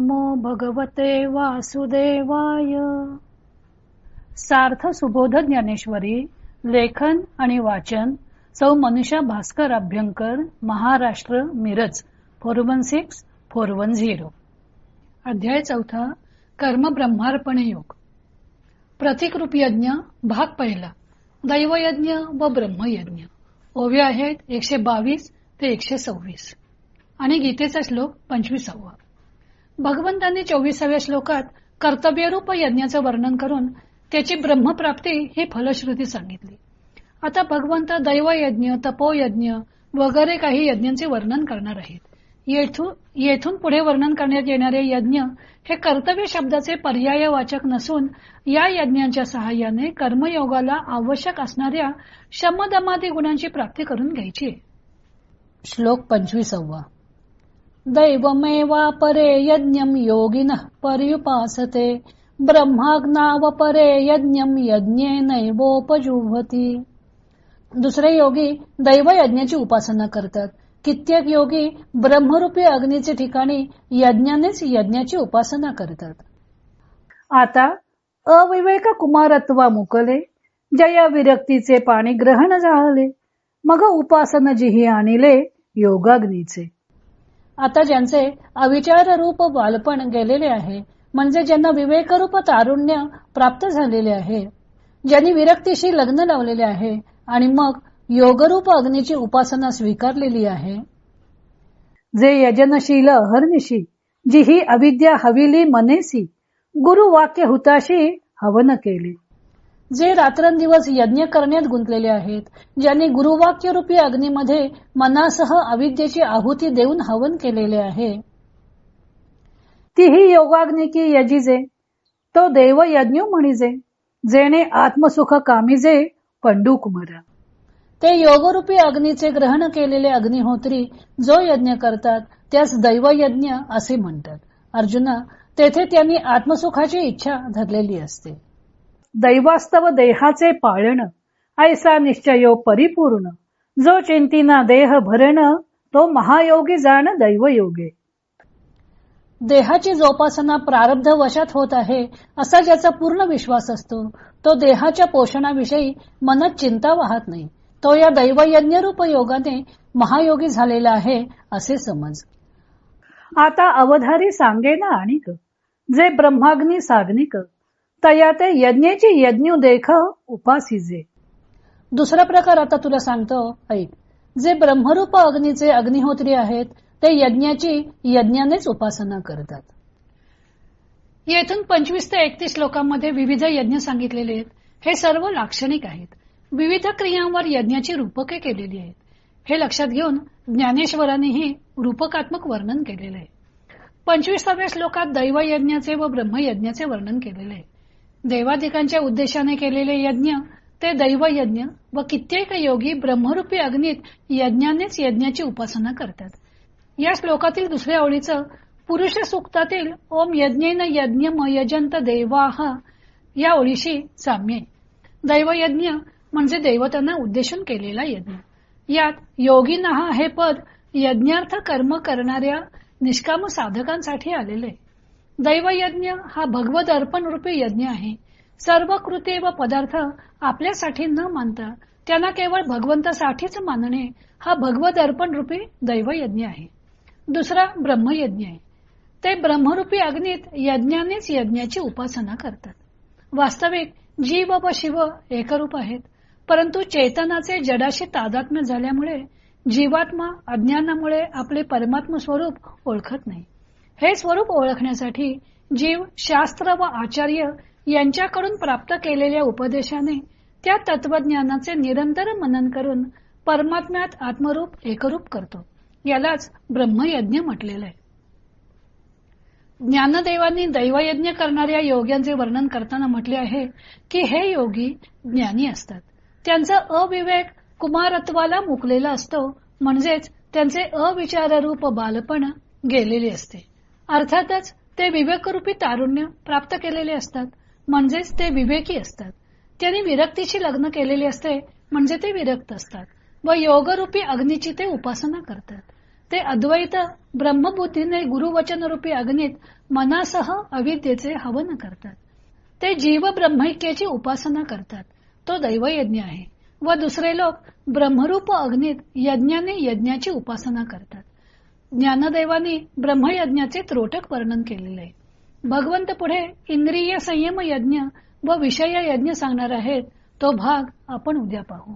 नमो भगवते वासुदेवाय. सार्थ सुबोध ज्ञानेश्वरी. लेखन आणि वाचन सौ मनीषा भास्कर अभ्यंकर, महाराष्ट्र, मिरज 416410. अध्याय 4. कर्म ब्रह्मार्पण योग. प्रतिकृप यज्ञ भाग पहिला. दैवयज्ञ व ब्रह्मयज्ञ. ओव्या आहेत 122 ते 126 आणि गीतेचा श्लोक 25. भगवंतांनी 24व्या श्लोकात कर्तव्यरूप यज्ञाचं वर्णन करून त्याची ब्रह्मप्राप्ती ही फलश्रुती सांगितली. आता भगवंत दैवयज्ञ, तपोयज्ञ वगैरे काही यज्ञांचे वर्णन करणार आहेत. येथून पुढे वर्णन करण्यात येणारे यज्ञ हे कर्तव्य शब्दाचे पर्यायवाचक नसून या यज्ञांच्या सहाय्याने कर्मयोगाला आवश्यक असणाऱ्या शमदमादी गुणांची प्राप्ती करून घ्यायची. श्लोक 25. दैवमेवा परे यज्ञम योगिनः पर्युपासते ब्रह्माज्ञाव परे यज्ञम यज्ञेनैवोपजुह्वति. दुसरे योगी दैव यज्ञाची उपासना करतात. कित्येक योगी ब्रह्मरूपी अग्नीचे ठिकाणी यज्ञानेच यज्ञाची उपासना करतात. आता अविवेक कुमारत्वा मुकले, जया विरक्तीचे पाणी ग्रहण झाले, मग उपासन जिही आणिले योगाग्नीचे. आता ज्यांचे अविचार रूप बालपण गेलेले आहे, म्हणजे ज्यांना विवेकरूप तारुण्य प्राप्त झालेले आहे, ज्यांनी विरक्तीशी लग्न लावलेले आहे आणि मग योगरूप अग्नीची उपासना स्वीकारलेली आहे, जे यजनशील हरनिशी जिही अविद्या हविली मनेसी गुरु वाक्य हुताशी हवन केले. जे रात्रंदिवस यज्ञ करण्यात गुंतलेले आहेत, ज्यांनी गुरुवाक्य रूपी अग्नीमध्ये मनासह अविद्येची आहुती देऊन हवन केलेले आहे, तीही योगाग्नी की यजिजे, तो देव यज्ञ म्हणिजे, जेणे आत्मसुख कामिजे पंडू कुमारा. ते योगरूपी अग्नीचे ग्रहण केलेले अग्निहोत्री जो यज्ञ करतात त्यास दैवयज्ञ असे म्हणतात. अर्जुना, तेथे त्यांनी आत्मसुखाची इच्छा धरलेली असते. दैवास्तव देहाचे पाळण, ऐसा निश्चयो परिपूर्ण, जो चिंतिना देह भरण, तो महायोगी जाण दैवयोगे. देहाची जोपासना प्रारब्ध वशात होत आहे असा ज्याचा पूर्ण विश्वास असतो, तो देहाच्या पोषणाविषयी मनात चिंता वाहत नाही. तो या दैवयज्ञ रूप योगाने महायोगी झालेला आहे असे समज. आता अवधारी सांगेना आणिक, जे ब्रह्माग्नी साग्निक, तया ते यज्ञेची यज्ञ देख उपासिजे. दुसरा प्रकार आता तुला सांगतो, ऐक. जे ब्रह्मरूप अग्नीचे अग्निहोत्री आहेत ते यज्ञाची यज्ञानेच उपासना करतात. येथून 25 ते 31 श्लोकांमध्ये विविध यज्ञ सांगितलेले आहेत. हे सर्व लाक्षणिक आहेत. विविध क्रियांवर यज्ञाची रूपके केलेली आहेत. हे लक्षात घेऊन ज्ञानेश्वरांनीही रूपकात्मक वर्णन केलेले आहे. 25व्या श्लोकात दैवयज्ञाचे व ब्रह्मयज्ञाचे वर्णन केलेले आहे. देवादिकांच्या उद्देशाने केलेले यज्ञ ते दैवयज्ञ व कित्येक योगी ब्रह्मरूपी अग्नीत यज्ञानेच यज्ञाची उपासना करतात. या श्लोकातील दुसऱ्या ओळीचं पुरुष सूक्तातील ओम यज्ञेन यज्ञम यजंत देवाः या ओळीशी साम्य आहे. दैवयज्ञ म्हणजे देवतांना उद्देशून केलेला यज्ञ. यात योगिनः हे पद यज्ञार्थ कर्म करणाऱ्या निष्काम साधकांसाठी आलेले. दैवयज्ञ हा भगवद अर्पण रूपी यज्ञ आहे. सर्व कृत्ये व पदार्थ आपल्यासाठी न मानता त्यांना केवळ भगवंतासाठीच मानणे हा भगवद अर्पण रूपी दैवयज्ञ आहे. दुसरा ब्रह्मयज्ञ आहे. ते ब्रह्मरूपी अग्नीत यज्ञानेच यज्ञाची उपासना करतात. वास्तविक जीव व शिव एकरूप आहेत, परंतु चेतनाचे जडाशी तादात्म्य झाल्यामुळे जीवात्मा अज्ञानामुळे आपले परमात्म स्वरूप ओळखत नाही. हे स्वरूप ओळखण्यासाठी जीव शास्त्र व आचार्य यांच्याकडून प्राप्त केलेल्या उपदेशाने त्या तत्वज्ञानाचे निरंतर मनन करून परमात्म्यात आत्मरूप एकरूप करतो. यालाच ब्रह्मयज्ञ म्हटलेलं आहे. ज्ञानदेवांनी दैवयज्ञ करणाऱ्या योग्यांचे वर्णन करताना म्हटले आहे की हे योगी ज्ञानी असतात. त्यांचा अविवेक कुमारत्वाला मुकलेला असतो, म्हणजेच त्यांचे अविचाररूप बालपण गेलेले असते. अर्थातच ते विवेकरूपी तारुण्य प्राप्त केलेले असतात, म्हणजेच ते विवेकी असतात. त्यांनी विरक्तीची लग्न केलेले असते, म्हणजे ते विरक्त असतात व योगरूपी अग्नीची ते उपासना करतात. ते अद्वैत ब्रह्मबुद्धीने गुरुवचन रूपी अग्नीत मनासह अविद्येचे हवन करतात. ते जीव ब्रह्मैक्याची उपासना करतात. तो दैवयज्ञ आहे. व दुसरे लोक ब्रह्मरूप अग्नीत यज्ञाने यज्ञाची उपासना करतात. ज्ञानदेवानी ब्रह्मयज्ञाचे त्रोटक वर्णन केलेले आहे. भगवंत पुढे इंद्रिय संयम यज्ञ व विषय यज्ञ सांगणार आहेत. तो भाग आपण उद्या पाहू.